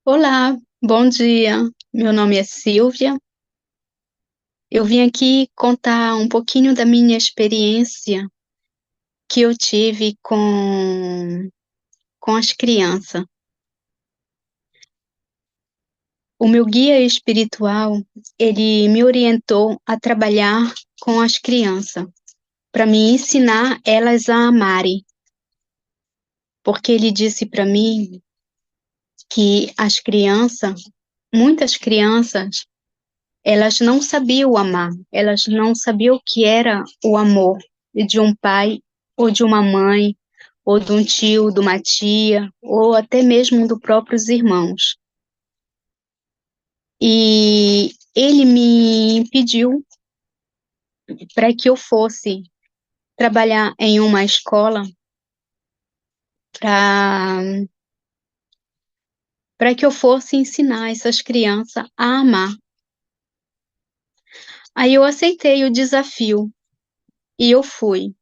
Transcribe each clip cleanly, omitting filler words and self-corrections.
Olá, bom dia. Meu nome é Silvia. Eu vim aqui contar um pouquinho da minha experiência que eu tive com as crianças. O meu guia espiritual, ele me orientou a trabalhar com as crianças, para me ensinar elas a amarem, porque ele disse para mim que as crianças, muitas crianças, elas não sabiam amar, elas não sabiam o que era o amor de um pai ou de uma mãe, ou de um tio, de uma tia, ou até mesmo dos próprios irmãos. E ele me pediu para que eu fosse trabalhar em uma escola para que eu fosse ensinar essas crianças a amar. Aí eu aceitei o desafio e eu fui.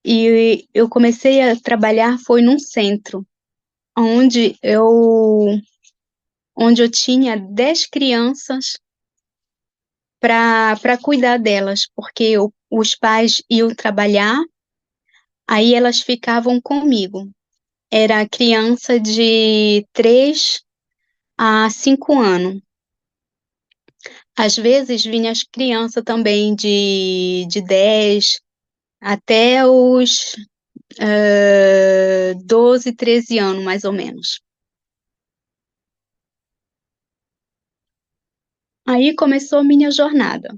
E eu comecei a trabalhar foi num centro, onde eu tinha 10 crianças para cuidar delas, porque os pais iam trabalhar, aí elas ficavam comigo. Era criança de 3 a 5 anos. Às vezes vinha as crianças também de 10 até os 12, 13 anos, mais ou menos. Aí começou a minha jornada.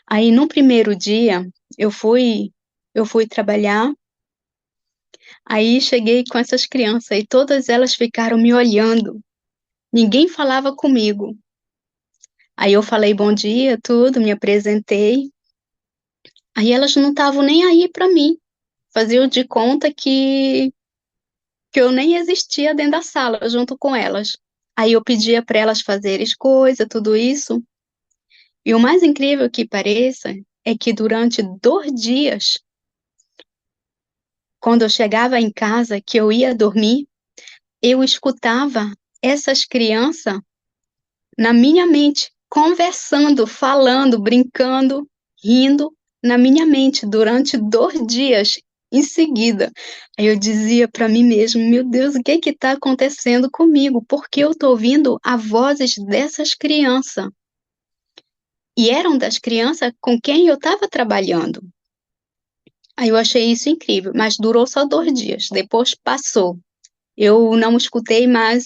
Aí no primeiro dia eu fui eu fui trabalhar, aí cheguei com essas crianças e todas elas ficaram me olhando, ninguém falava comigo. Aí eu falei bom dia, tudo, me apresentei, aí elas não estavam nem aí para mim, faziam de conta que eu nem existia dentro da sala junto com elas. Aí eu pedia para elas fazerem coisa, tudo isso, e o mais incrível que pareça é que durante 2 dias, quando eu chegava em casa, que eu ia dormir, eu escutava essas crianças na minha mente, conversando, falando, brincando, rindo na minha mente durante 2 dias em seguida. Aí eu dizia para mim mesmo: meu Deus, o que está acontecendo comigo? Porque eu estou ouvindo as vozes dessas crianças. E eram das crianças com quem eu estava trabalhando. Aí eu achei isso incrível, mas durou só 2 dias, depois passou. Eu não escutei mais,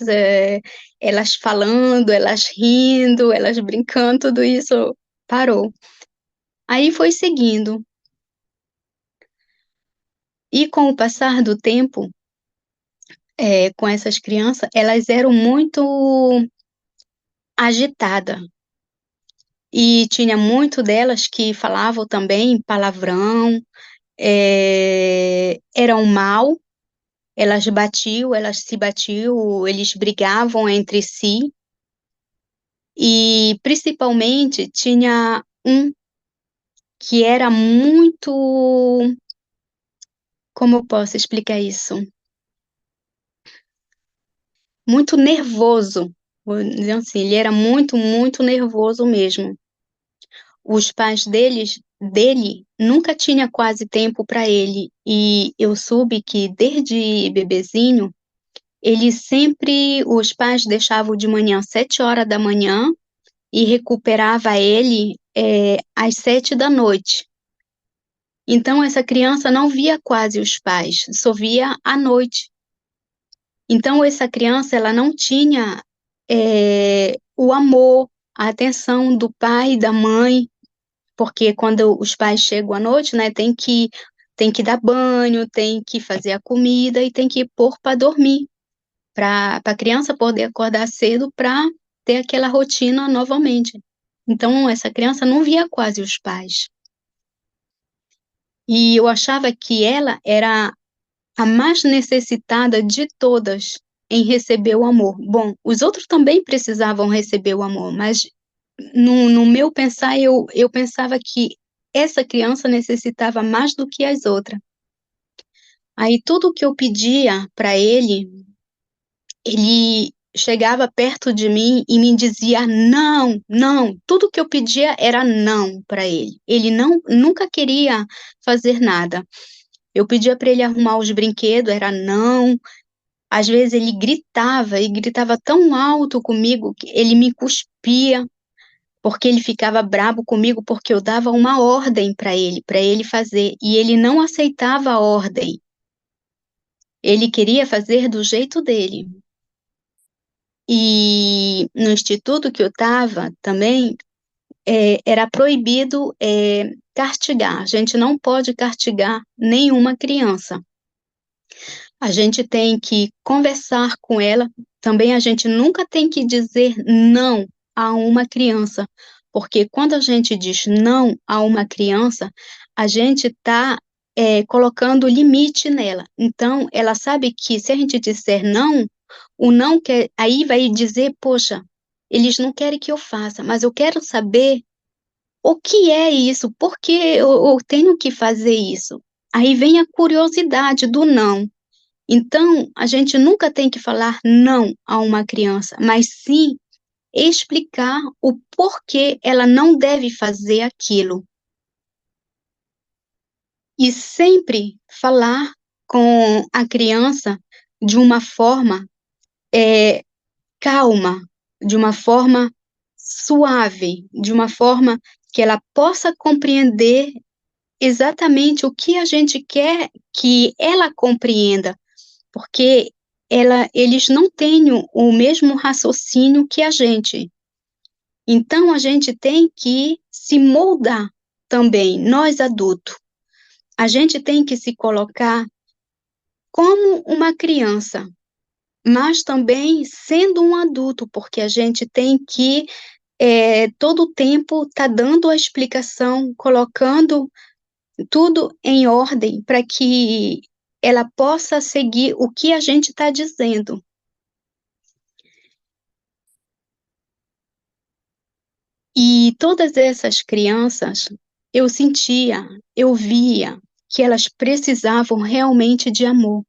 elas falando, elas rindo, elas brincando, tudo isso parou. Aí foi seguindo. E com o passar do tempo, com essas crianças, elas eram muito agitadas. E tinha muito delas que falavam também palavrão, eram mal, elas batiam, elas se batiam, eles brigavam entre si. E principalmente tinha um que era muito, como eu posso explicar isso? Muito nervoso, vou dizer assim, ele era muito, muito nervoso mesmo. Os pais dele nunca tinha quase tempo para ele, e eu soube que desde bebezinho, os pais deixavam de manhã 7 horas da manhã e recuperava ele às 7 da noite. Então essa criança não via quase os pais, só via à noite. Então essa criança ela não tinha o amor, a atenção do pai e da mãe, porque quando os pais chegam à noite, né, tem que dar banho, tem que fazer a comida e tem que pôr para dormir, para a criança poder acordar cedo para ter aquela rotina novamente. Então essa criança não via quase os pais. E eu achava que ela era a mais necessitada de todas em receber o amor. Bom, os outros também precisavam receber o amor, mas no meu pensar, eu pensava que essa criança necessitava mais do que as outras. Aí tudo que eu pedia para ele chegava perto de mim e me dizia não, não. Tudo que eu pedia era não para ele. Ele não nunca queria fazer nada. Eu pedia para ele arrumar os brinquedos, era não. Às vezes ele gritava e gritava tão alto comigo que ele me cuspia, porque ele ficava bravo comigo porque eu dava uma ordem para ele fazer, e ele não aceitava a ordem. Ele queria fazer do jeito dele. E no instituto que eu estava também, era proibido, castigar. A gente não pode castigar nenhuma criança. A gente tem que conversar com ela. Também a gente nunca tem que dizer não a uma criança, porque quando a gente diz não a uma criança, a gente está colocando limite nela. Então, ela sabe que se a gente disser não, o não quer, aí vai dizer, poxa, eles não querem que eu faça, mas eu quero saber o que é isso, por que eu tenho que fazer isso. Aí vem a curiosidade do não. Então, a gente nunca tem que falar não a uma criança, mas sim explicar o porquê ela não deve fazer aquilo. E sempre falar com a criança de uma forma calma, de uma forma suave, de uma forma que ela possa compreender exatamente o que a gente quer que ela compreenda, porque eles não têm o mesmo raciocínio que a gente. Então, a gente tem que se moldar também, nós adultos. A gente tem que se colocar como uma criança, mas também sendo um adulto, porque a gente tem que, todo o tempo, estar dando a explicação, colocando tudo em ordem para que ela possa seguir o que a gente está dizendo. E todas essas crianças, eu sentia, eu via que elas precisavam realmente de amor.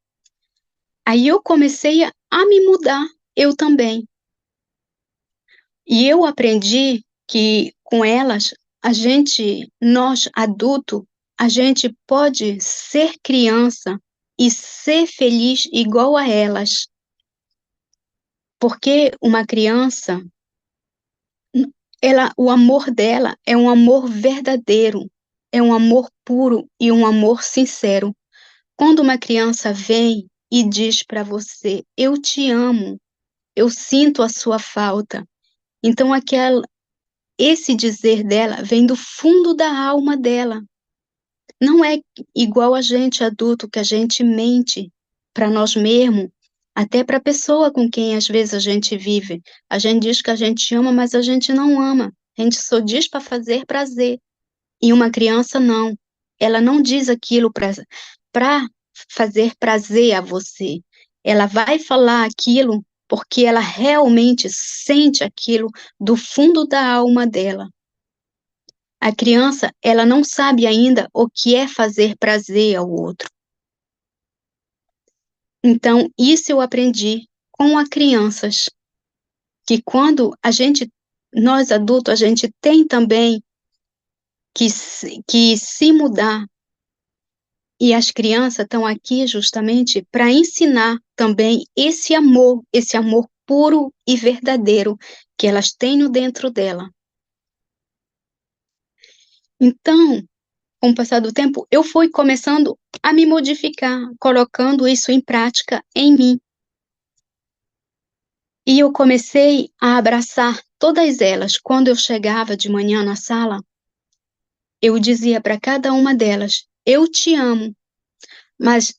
Aí eu comecei a me mudar, eu também. E eu aprendi que com elas, nós adultos, a gente pode ser criança e ser feliz igual a elas. Porque uma criança, o amor dela é um amor verdadeiro, é um amor puro e um amor sincero. Quando uma criança vem e diz para você, eu te amo, eu sinto a sua falta, então esse dizer dela vem do fundo da alma dela. Não é igual a gente adulto que a gente mente para nós mesmos, até para a pessoa com quem às vezes a gente vive. A gente diz que a gente ama, mas a gente não ama. A gente só diz para fazer prazer. E uma criança não. Ela não diz aquilo para fazer prazer a você. Ela vai falar aquilo porque ela realmente sente aquilo do fundo da alma dela. A criança, ela não sabe ainda o que é fazer prazer ao outro. Então, isso eu aprendi com as crianças, que quando nós adultos, a gente tem também que se mudar, e as crianças estão aqui justamente para ensinar também esse amor puro e verdadeiro que elas têm no dentro dela. Então, com o passar do tempo, eu fui começando a me modificar, colocando isso em prática em mim. E eu comecei a abraçar todas elas. Quando eu chegava de manhã na sala, eu dizia para cada uma delas: eu te amo. Mas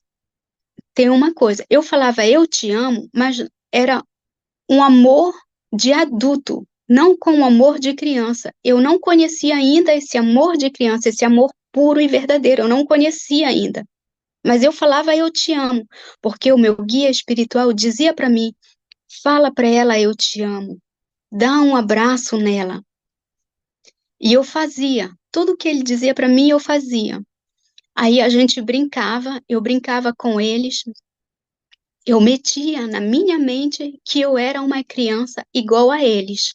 tem uma coisa, eu falava eu te amo, mas era um amor de adulto, não com um amor de criança. Eu não conhecia ainda esse amor de criança, esse amor puro e verdadeiro, eu não conhecia ainda. Mas eu falava eu te amo, porque o meu guia espiritual dizia para mim: fala para ela eu te amo, dá um abraço nela. E eu fazia, tudo que ele dizia para mim eu fazia. Aí a gente brincava, eu brincava com eles, eu metia na minha mente que eu era uma criança igual a eles.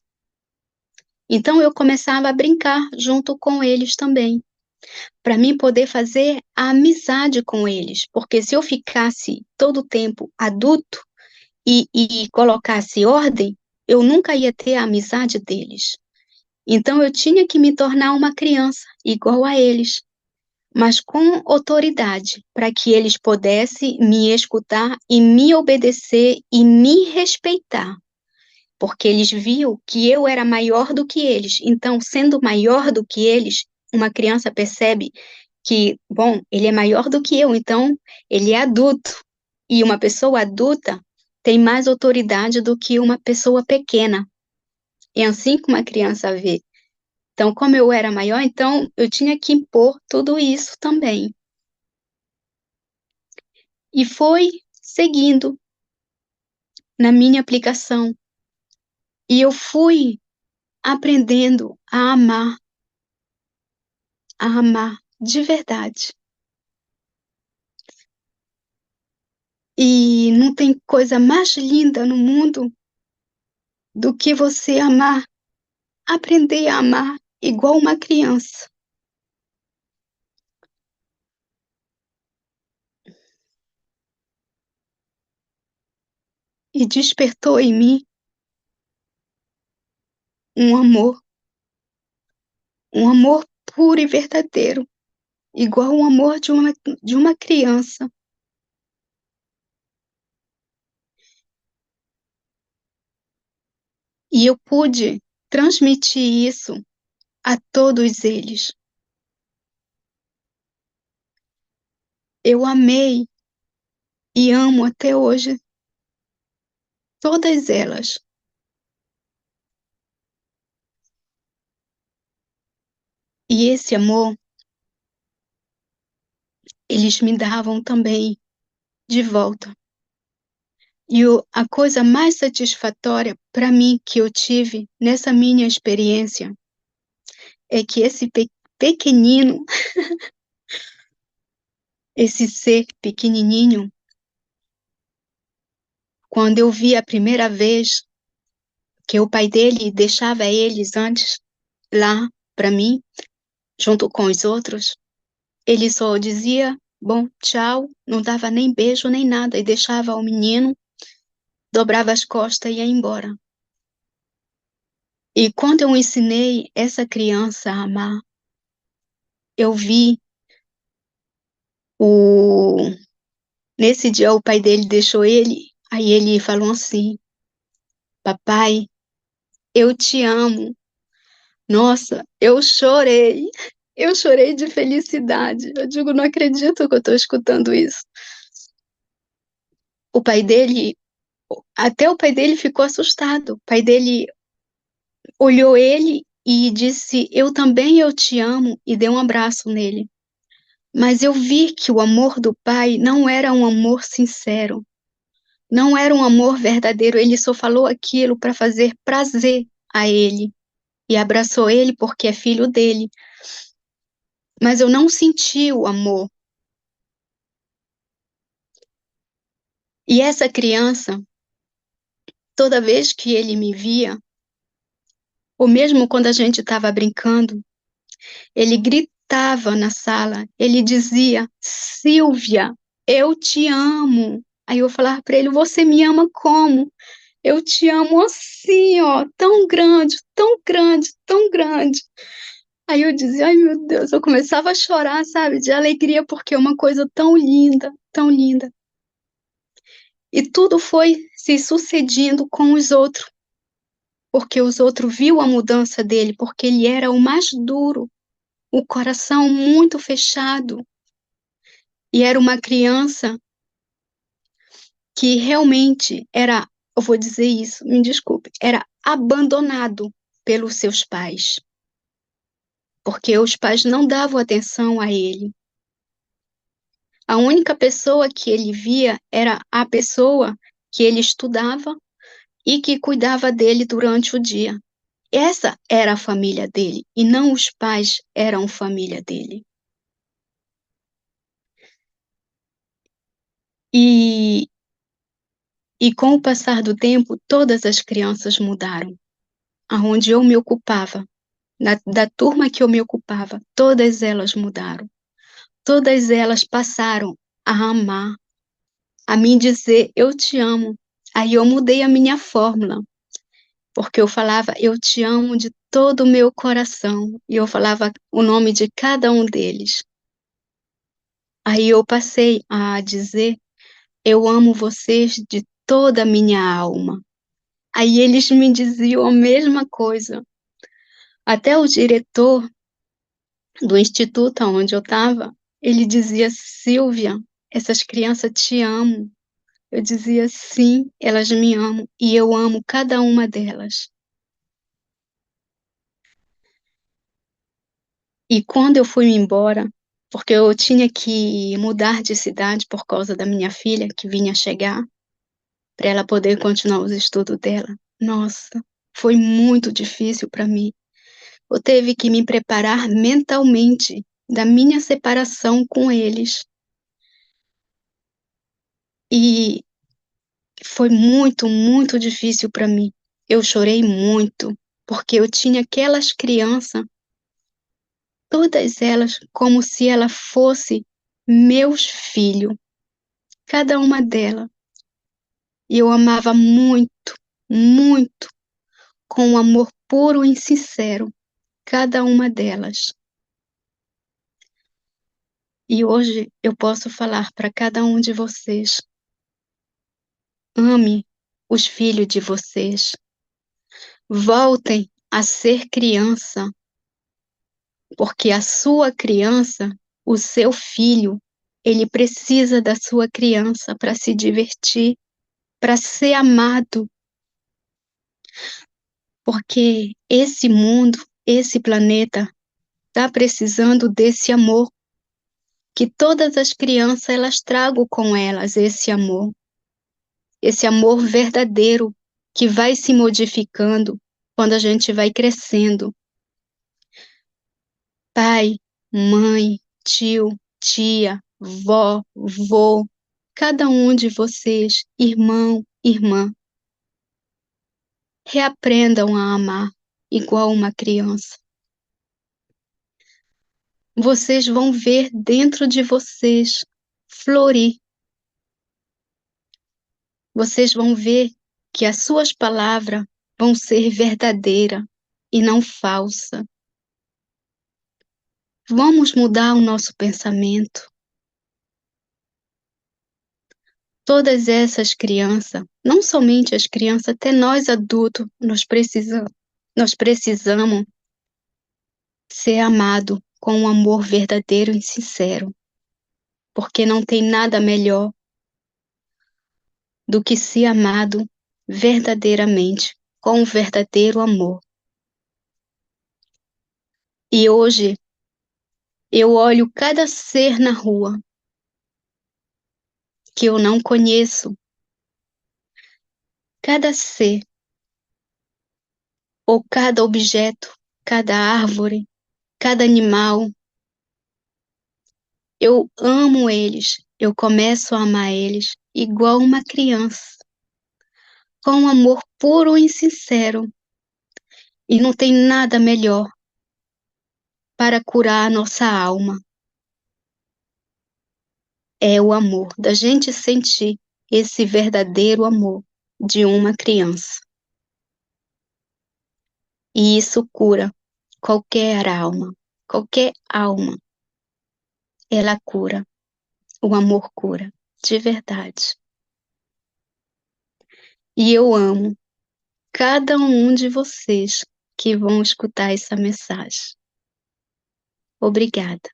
Então eu começava a brincar junto com eles também, para mim poder fazer a amizade com eles, porque se eu ficasse todo o tempo adulto e colocasse ordem, eu nunca ia ter a amizade deles. Então eu tinha que me tornar uma criança igual a eles, mas com autoridade, para que eles pudessem me escutar e me obedecer e me respeitar, porque eles viam que eu era maior do que eles. Então, sendo maior do que eles, uma criança percebe que, bom, ele é maior do que eu, então ele é adulto. E uma pessoa adulta tem mais autoridade do que uma pessoa pequena. É assim que uma criança vê. Então, como eu era maior, então eu tinha que impor tudo isso também. E foi seguindo na minha aplicação. E eu fui aprendendo a amar de verdade. E não tem coisa mais linda no mundo do que você amar, aprender a amar igual uma criança. E despertou em mim um amor puro e verdadeiro, igual o amor de uma criança. E eu pude transmitir isso a todos eles. Eu amei e amo até hoje todas elas. E esse amor, eles me davam também de volta. E a coisa mais satisfatória para mim que eu tive nessa minha experiência é que esse pequenino, esse ser pequenininho, quando eu vi a primeira vez que o pai dele deixava eles antes lá para mim, junto com os outros, ele só dizia, bom, tchau, não dava nem beijo nem nada e deixava o menino, dobrava as costas e ia embora. E quando eu ensinei essa criança a amar, eu vi o nesse dia o pai dele deixou ele, aí ele falou assim: "Papai, eu te amo". Nossa, eu chorei. Eu chorei de felicidade. Eu digo, não acredito que eu estou escutando isso. O pai dele, até o pai dele ficou assustado. O pai dele olhou ele e disse: "Eu também eu te amo", e deu um abraço nele. Mas eu vi que o amor do pai não era um amor sincero, não era um amor verdadeiro, ele só falou aquilo para fazer prazer a ele e abraçou ele porque é filho dele. Mas eu não senti o amor. E essa criança, toda vez que ele me via, ou mesmo quando a gente estava brincando, ele gritava na sala, ele dizia: "Silvia, eu te amo". Aí eu falava para ele: "Você me ama como?". "Eu te amo assim, ó, tão grande, tão grande, tão grande". Aí eu dizia: "Ai, meu Deus", eu começava a chorar, sabe, de alegria, porque é uma coisa tão linda, tão linda. E tudo foi se sucedendo com os outros, porque os outros viu a mudança dele, porque ele era o mais duro, o coração muito fechado, e era uma criança que realmente era, eu vou dizer isso, me desculpe, era abandonado pelos seus pais, porque os pais não davam atenção a ele. A única pessoa que ele via era a pessoa que ele estudava e que cuidava dele durante o dia. Essa era a família dele, e não os pais eram família dele. E, e com o passar do tempo, todas as crianças mudaram. Aonde eu me ocupava, da turma que eu me ocupava, todas elas mudaram. Todas elas passaram a amar, a me dizer eu te amo. Aí eu mudei a minha fórmula, porque eu falava eu te amo de todo o meu coração, e eu falava o nome de cada um deles. Aí eu passei a dizer eu amo vocês de toda a minha alma. Aí eles me diziam a mesma coisa. Até o diretor do instituto onde eu estava, ele dizia: Silvia, essas crianças te amam. Eu dizia: sim, elas me amam e eu amo cada uma delas. E quando eu fui embora, porque eu tinha que mudar de cidade por causa da minha filha que vinha chegar, para ela poder continuar os estudos dela. Nossa, foi muito difícil para mim. Eu teve que me preparar mentalmente da minha separação com eles. E foi muito, muito difícil para mim. Eu chorei muito, porque eu tinha aquelas crianças, todas elas, como se ela fosse meus filhos, cada uma delas. E eu amava muito, muito, com um amor puro e sincero, cada uma delas. E hoje eu posso falar para cada um de vocês: ame os filhos de vocês, voltem a ser criança, porque a sua criança, o seu filho, ele precisa da sua criança para se divertir, para ser amado, porque esse mundo, esse planeta, está precisando desse amor, que todas as crianças elas tragam com elas esse amor verdadeiro que vai se modificando quando a gente vai crescendo. Pai, mãe, tio, tia, vó, vô, cada um de vocês, irmão, irmã, reaprendam a amar igual uma criança. Vocês vão ver dentro de vocês florir. Vocês vão ver que as suas palavras vão ser verdadeiras e não falsa. Vamos mudar o nosso pensamento. Todas essas crianças, não somente as crianças, até nós adultos, nós precisamos ser amados com um amor verdadeiro e sincero, porque não tem nada melhor do que ser amado verdadeiramente, com um verdadeiro amor. E hoje eu olho cada ser na rua que eu não conheço, cada ser, ou cada objeto, cada árvore, cada animal. Eu amo eles, eu começo a amar eles igual uma criança, com um amor puro e sincero. E não tem nada melhor para curar a nossa alma. É o amor, da gente sentir esse verdadeiro amor de uma criança. E isso cura qualquer alma, qualquer alma. Ela cura, o amor cura, de verdade. E eu amo cada um de vocês que vão escutar essa mensagem. Obrigada.